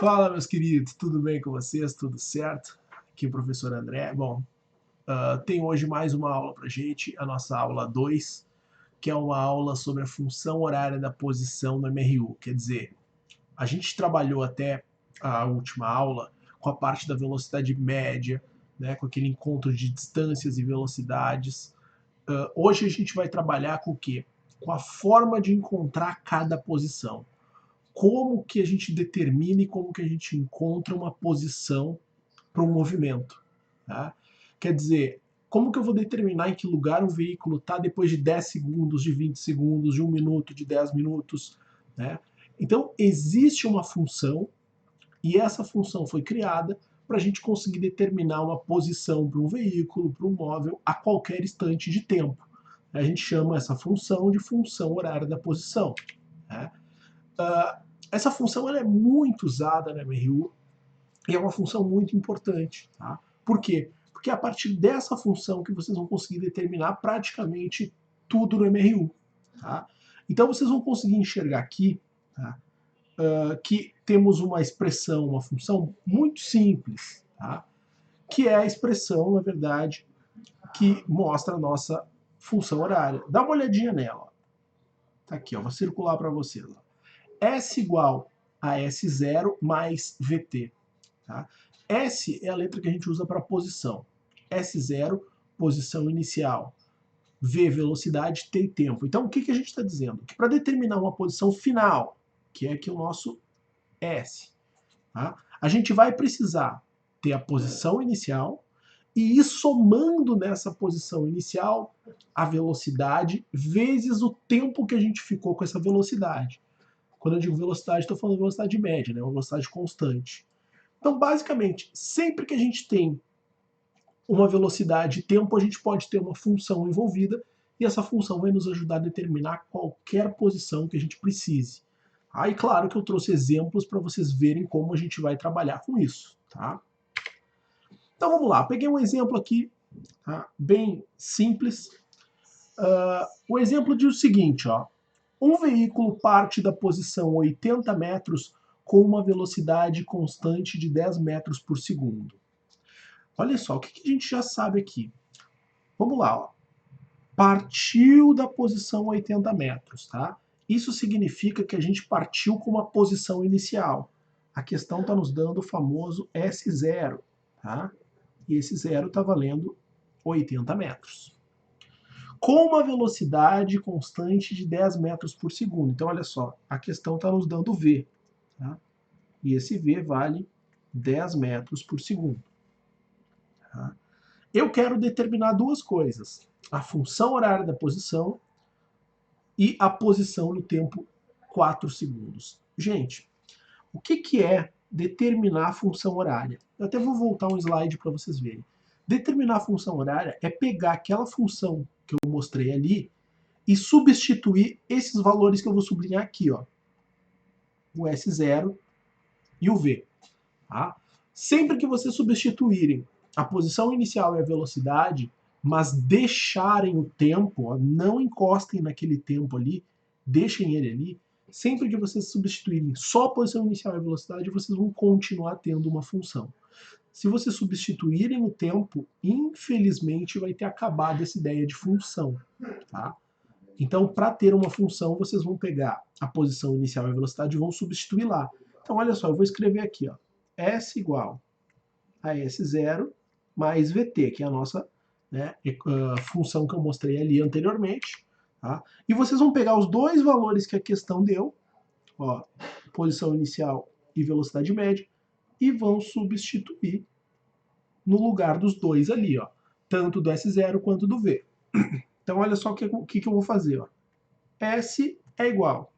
Fala, meus queridos, tudo bem com vocês? Tudo certo? Aqui é o professor André. Bom, tem hoje mais uma aula pra gente, a nossa aula 2, que é uma aula sobre a função horária da posição no MRU. Quer dizer, a gente trabalhou até a última aula com a parte da velocidade média, né, com aquele encontro de distâncias e velocidades. Hoje a gente vai trabalhar com o quê? Com a forma de encontrar cada posição. Como que a gente determina e como que a gente encontra uma posição para um movimento. Tá? Quer dizer, como que eu vou determinar em que lugar um veículo está depois de 10 segundos, de 20 segundos, de 1 minuto, de 10 minutos? Né? Então, existe uma função, e essa função foi criada para a gente conseguir determinar uma posição para um veículo, para um móvel, a qualquer instante de tempo. A gente chama essa função de função horária da posição. Né? Essa função ela é muito usada na MRU e é uma função muito importante. Tá? Por quê? Porque é a partir dessa função que vocês vão conseguir determinar praticamente tudo no MRU. Tá? Então vocês vão conseguir enxergar aqui, tá? Que temos uma expressão, uma função muito simples, tá? Que é a expressão, na verdade, que mostra a nossa função horária. Dá uma olhadinha nela. Tá aqui, ó, vou circular para vocês. Ó. S igual a S0 mais VT. Tá? S é a letra que a gente usa para posição. S0, posição inicial. V, velocidade, T, tempo. Então, o que a gente está dizendo? Que para determinar uma posição final, que é aqui o nosso S, tá? A gente vai precisar ter a posição inicial e ir somando nessa posição inicial a velocidade vezes o tempo que a gente ficou com essa velocidade. Quando eu digo velocidade, estou falando de velocidade média, né? Uma velocidade constante. Então, basicamente, sempre que a gente tem uma velocidade e tempo, a gente pode ter uma função envolvida e essa função vai nos ajudar a determinar qualquer posição que a gente precise. Aí, claro que eu trouxe exemplos para vocês verem como a gente vai trabalhar com isso. Tá? Então, vamos lá. Peguei um exemplo aqui, tá? Bem simples. O exemplo diz o seguinte, ó. Um veículo parte da posição 80 metros com uma velocidade constante de 10 metros por segundo. Olha só, o que a gente já sabe aqui? Vamos lá, ó. Partiu da posição 80 metros, tá? Isso significa que a gente partiu com uma posição inicial. A questão está nos dando o famoso S0, tá? E esse zero está valendo 80 metros. Com uma velocidade constante de 10 metros por segundo. Então, olha só, a questão está nos dando V, tá? E esse V vale 10 metros por segundo. Tá? Eu quero determinar duas coisas: a função horária da posição e a posição no tempo 4 segundos. Gente, o que é determinar a função horária? Eu até vou voltar um slide para vocês verem. Determinar a função horária é pegar aquela função que eu mostrei ali e substituir esses valores que eu vou sublinhar aqui, ó, o S0 e o V. Tá? Sempre que vocês substituírem a posição inicial e a velocidade, mas deixarem o tempo, ó, não encostem naquele tempo ali, deixem ele ali, sempre que vocês substituírem só a posição inicial e a velocidade, vocês vão continuar tendo uma função. Se vocês substituírem o tempo, infelizmente vai ter acabado essa ideia de função. Tá? Então, para ter uma função, vocês vão pegar a posição inicial e a velocidade e vão substituir lá. Então, olha só, eu vou escrever aqui, ó, S igual a S0 mais VT, que é a nossa, né, função que eu mostrei ali anteriormente. Tá? E vocês vão pegar os dois valores que a questão deu, ó, posição inicial e velocidade média, e vão substituir no lugar dos dois ali, ó, tanto do S0 quanto do V. Então, olha só o que eu vou fazer. Ó. S é igual.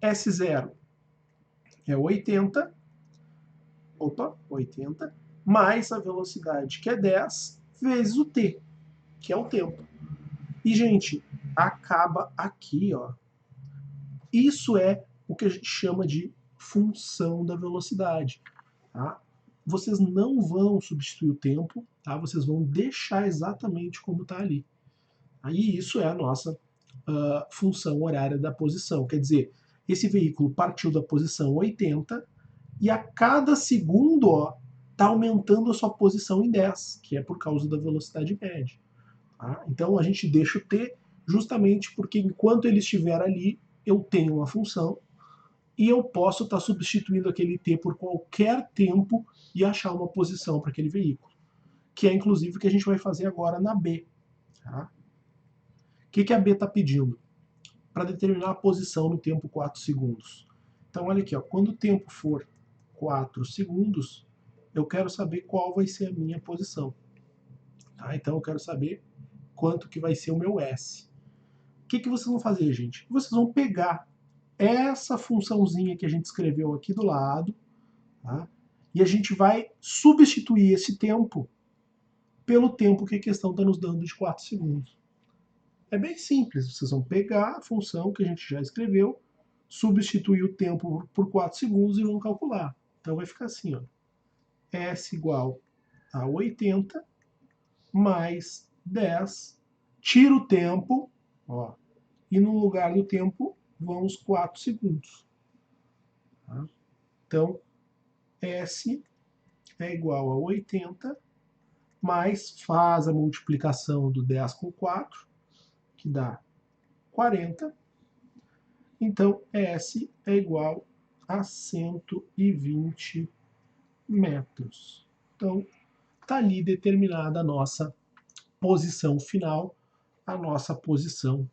S0 é 80, mais a velocidade, que é 10, vezes o t, que é o tempo. E, gente, acaba aqui, ó. Isso é o que a gente chama de função da velocidade. Tá? Vocês não vão substituir o tempo, tá? Vocês vão deixar exatamente como está ali. Aí isso é a nossa função horária da posição. Quer dizer, esse veículo partiu da posição 80 E a cada segundo, ó, está aumentando a sua posição em 10, que é por causa da velocidade média. Tá? Então a gente deixa o t justamente porque enquanto ele estiver ali, eu tenho uma função e eu posso estar substituindo aquele t por qualquer tempo e achar uma posição para aquele veículo, que é inclusive o que a gente vai fazer agora na B. Tá? O que a B está pedindo? Para determinar a posição no tempo 4 segundos. Então olha aqui, ó, quando o tempo for 4 segundos, eu quero saber qual vai ser a minha posição. Tá? Então eu quero saber quanto que vai ser o meu S. O que vocês vão fazer, gente? Vocês vão pegar essa funçãozinha que a gente escreveu aqui do lado, tá? E a gente vai substituir esse tempo pelo tempo que a questão está nos dando de 4 segundos. É bem simples, vocês vão pegar a função que a gente já escreveu, substituir o tempo por 4 segundos e vão calcular. Então vai ficar assim, ó, S igual a 80 mais 10, tira o tempo, ó, e no lugar do tempo vão os 4 segundos. Tá? Então, S é igual a 80, mais faz a multiplicação do 10 com 4, que dá 40. Então, S é igual a 120 metros. Então, está ali determinada a nossa posição final, a nossa posição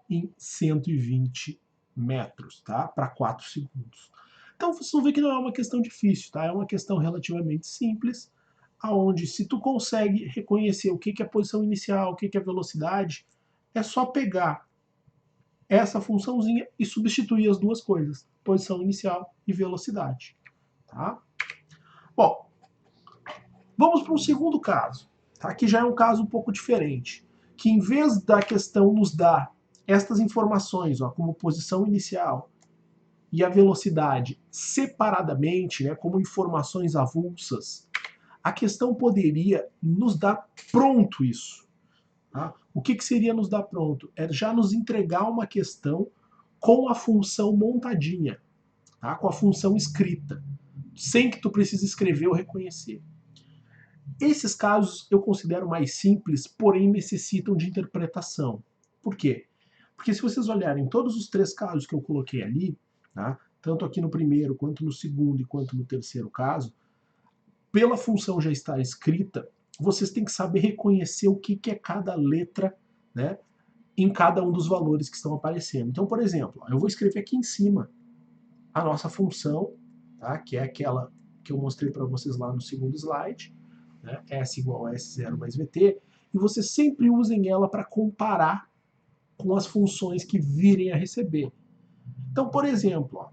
em 120 metros, tá? Para 4 segundos. Então, vocês vão ver que não é uma questão difícil, tá? É uma questão relativamente simples, aonde se tu consegue reconhecer o que é a posição inicial, o que é a velocidade, é só pegar essa funçãozinha e substituir as duas coisas, posição inicial e velocidade. Tá? Bom, vamos para um segundo caso, tá? Que já é um caso um pouco diferente, que em vez da questão nos dar estas informações, ó, como posição inicial e a velocidade separadamente, né, como informações avulsas, a questão poderia nos dar pronto isso. Tá? O que seria nos dar pronto? É já nos entregar uma questão com a função montadinha, tá? Com a função escrita, sem que tu precise escrever ou reconhecer. Esses casos eu considero mais simples, porém necessitam de interpretação. Por quê? Porque se vocês olharem todos os 3 casos que eu coloquei ali, tá? Tanto aqui no primeiro, quanto no segundo e quanto no terceiro caso, pela função já estar escrita, vocês têm que saber reconhecer o que é cada letra, né, em cada um dos valores que estão aparecendo. Então, por exemplo, eu vou escrever aqui em cima a nossa função, tá, que é aquela que eu mostrei para vocês lá no segundo slide, né, S igual a S0 mais VT, e vocês sempre usem ela para comparar com as funções que virem a receber. Então, por exemplo, ó,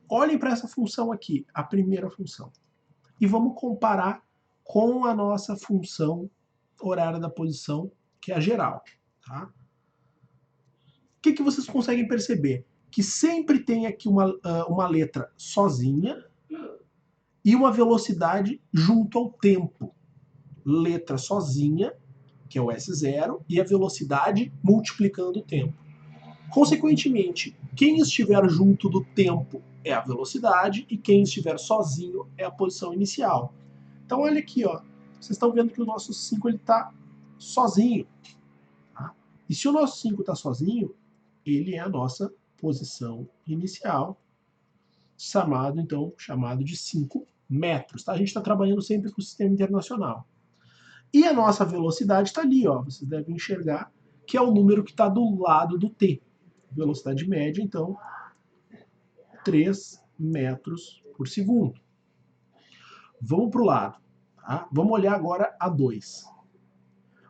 olhem para essa função aqui, a primeira função, e vamos comparar com a nossa função horária da posição, que é a geral. Tá? O que vocês conseguem perceber? Que sempre tem aqui uma letra sozinha e uma velocidade junto ao tempo. Letra sozinha, que é o S0, e a velocidade multiplicando o tempo. Consequentemente, quem estiver junto do tempo é a velocidade e quem estiver sozinho é a posição inicial. Então olha aqui, ó, vocês estão vendo que o nosso 5 está sozinho. Tá? E se o nosso 5 está sozinho, ele é a nossa posição inicial, chamado de 5 metros. Tá? A gente está trabalhando sempre com o sistema internacional. E a nossa velocidade está ali, ó, vocês devem enxergar, que é o número que está do lado do t. Velocidade média, então, 3 metros por segundo. Vamos para o lado. Tá? Vamos olhar agora a 2.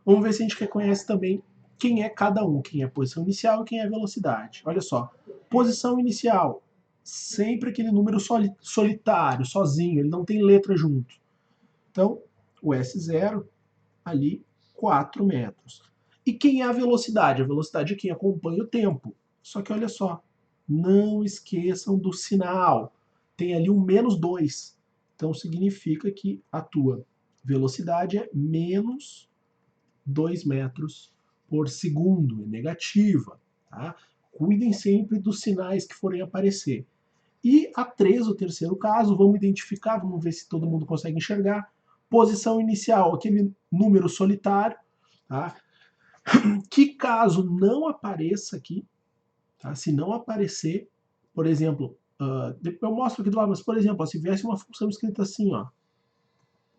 Vamos ver se a gente reconhece também quem é cada um, quem é a posição inicial e quem é a velocidade. Olha só, posição inicial, sempre aquele número solitário, sozinho, ele não tem letra junto. Então, o S0, ali, 4 metros. E quem é a velocidade? A velocidade é quem acompanha o tempo. Só que olha só, não esqueçam do sinal. Tem ali um -2. Então significa que a tua velocidade é menos 2 metros por segundo, é negativa. Tá? Cuidem sempre dos sinais que forem aparecer. E a 3, o terceiro caso, vamos identificar, vamos ver se todo mundo consegue enxergar. Posição inicial, aquele número solitário, tá? Que caso não apareça aqui, tá? Se não aparecer, por exemplo, eu mostro aqui do lado, mas por exemplo, se viesse uma função escrita assim,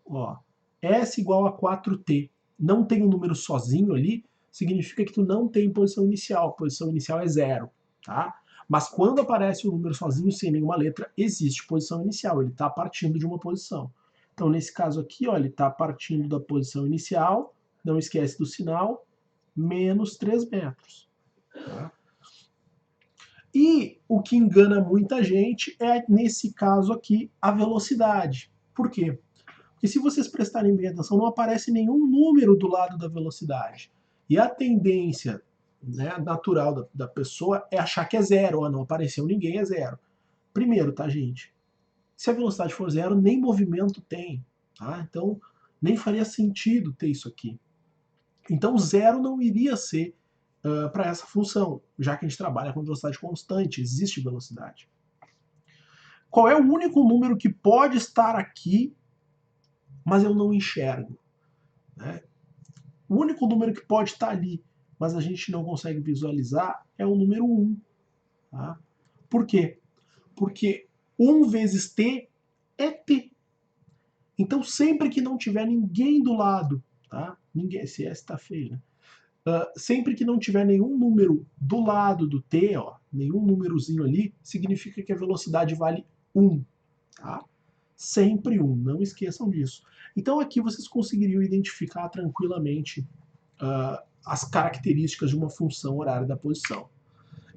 ó, S igual a 4t, não tem um número sozinho ali, significa que tu não tem posição inicial, a posição inicial é 0, tá? Mas quando aparece o número sozinho, sem nenhuma letra, existe posição inicial, ele está partindo de uma posição. Então, nesse caso aqui, ó, ele está partindo da posição inicial, não esquece do sinal, menos 3 metros. Tá? E o que engana muita gente é, nesse caso aqui, a velocidade. Por quê? Porque se vocês prestarem bem atenção, não aparece nenhum número do lado da velocidade. E a tendência, né, natural da pessoa é achar que é zero. Não apareceu ninguém, é zero. Primeiro, tá, gente? Se a velocidade for zero, nem movimento tem. Tá? Então, nem faria sentido ter isso aqui. Então, zero não iria ser para essa função, já que a gente trabalha com velocidade constante, existe velocidade. Qual é o único número que pode estar aqui, mas eu não enxergo? Né? O único número que pode estar ali, mas a gente não consegue visualizar, é o número 1. Tá? Por quê? Porque 1 vezes t é t. Então, sempre que não tiver ninguém do lado, tá? Ninguém, esse S está feio, né? Sempre que não tiver nenhum número do lado do t, ó, nenhum númerozinho ali, significa que a velocidade vale 1. Tá? Sempre 1, não esqueçam disso. Então aqui vocês conseguiriam identificar tranquilamente as características de uma função horária da posição.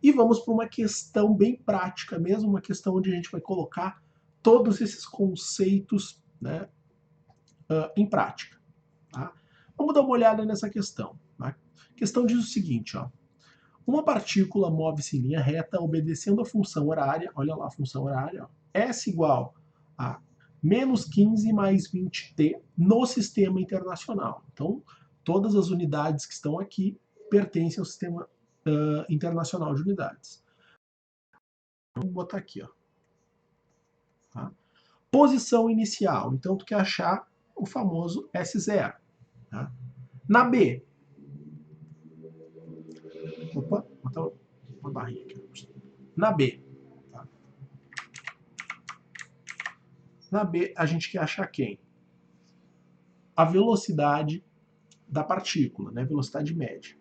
E vamos para uma questão bem prática mesmo, uma questão onde a gente vai colocar todos esses conceitos, né, em prática. Tá? Vamos dar uma olhada nessa questão. Tá? A questão diz o seguinte, ó. Uma partícula move-se em linha reta obedecendo a função horária, olha lá a função horária, ó, S igual a menos 15 mais 20t no sistema internacional. Então, todas as unidades que estão aqui pertencem ao sistema internacional de unidades. Vamos botar aqui, ó. Tá? Posição inicial. Então, tu quer achar o famoso S0. Tá? Na B. Opa, botar uma barrinha aqui. Na B. Tá? Na B, a gente quer achar quem? A velocidade da partícula, né? Velocidade média.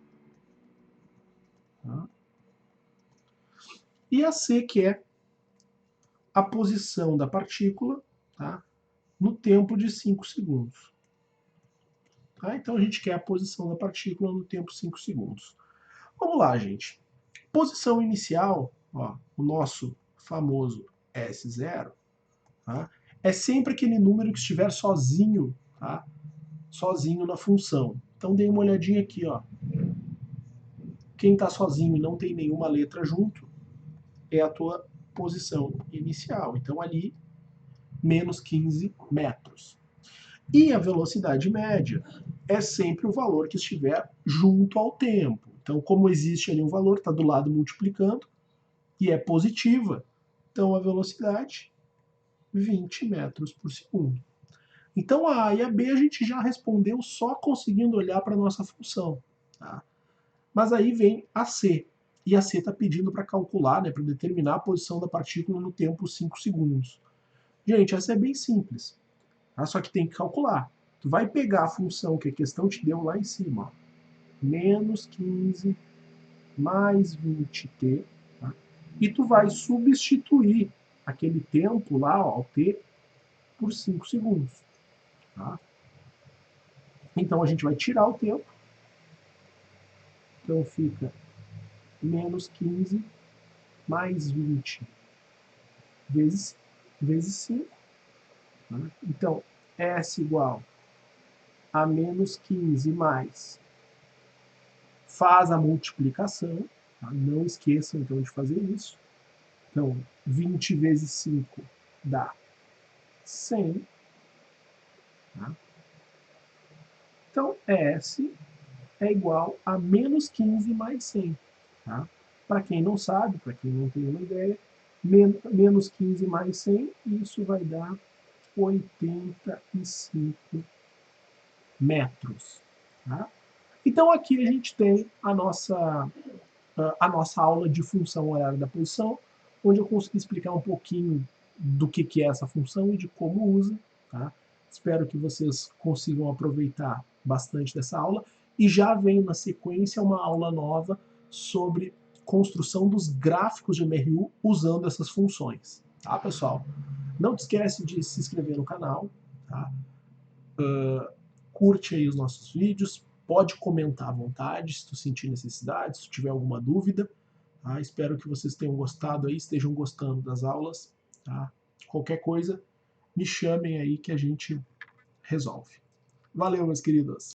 Tá? E a C, que é a posição da partícula, tá? No tempo de 5 segundos. Tá? Então a gente quer a posição da partícula no tempo de 5 segundos. Vamos lá, gente. Posição inicial, ó, o nosso famoso S0, tá? É sempre aquele número que estiver sozinho, tá? Sozinho na função. Então dê uma olhadinha aqui, ó. Quem está sozinho e não tem nenhuma letra junto é a tua posição inicial. Então ali, menos 15 metros. E a velocidade média é sempre o valor que estiver junto ao tempo. Então, como existe ali um valor, está do lado multiplicando, e é positiva, então a velocidade, 20 metros por segundo. Então a A e a B a gente já respondeu só conseguindo olhar para a nossa função. Tá? Mas aí vem a C. E a C está pedindo para calcular, né, para determinar a posição da partícula no tempo 5 segundos. Gente, essa é bem simples. Tá? Só que tem que calcular. Tu vai pegar a função que a questão te deu lá em cima. Ó. Menos 15 mais 20t. Tá? E tu vai substituir aquele tempo lá, ó, t, por 5 segundos. Tá? Então a gente vai tirar o tempo. Então fica menos 15 mais 20 vezes 5. Tá? Então, S igual a menos 15 mais, faz a multiplicação, tá? Não esqueçam então de fazer isso. Então, 20 vezes 5 dá 100. Tá? Então, S é igual a menos 15 mais 100. Tá? Para quem não sabe, para quem não tem uma ideia, menos 15 mais 100, isso vai dar 85 metros. Tá? Então aqui a gente tem a nossa aula de função horária da posição, onde eu consegui explicar um pouquinho do que é essa função e de como usa. Tá? Espero que vocês consigam aproveitar bastante dessa aula. E já vem na sequência uma aula nova sobre construção dos gráficos de MRU usando essas funções. Tá, pessoal? Não te esquece de se inscrever no canal, tá? Curte aí os nossos vídeos, pode comentar à vontade se tu sentir necessidade, se tiver alguma dúvida. Tá? Espero que vocês tenham gostado aí, estejam gostando das aulas. Tá? Qualquer coisa, me chamem aí que a gente resolve. Valeu, meus queridos!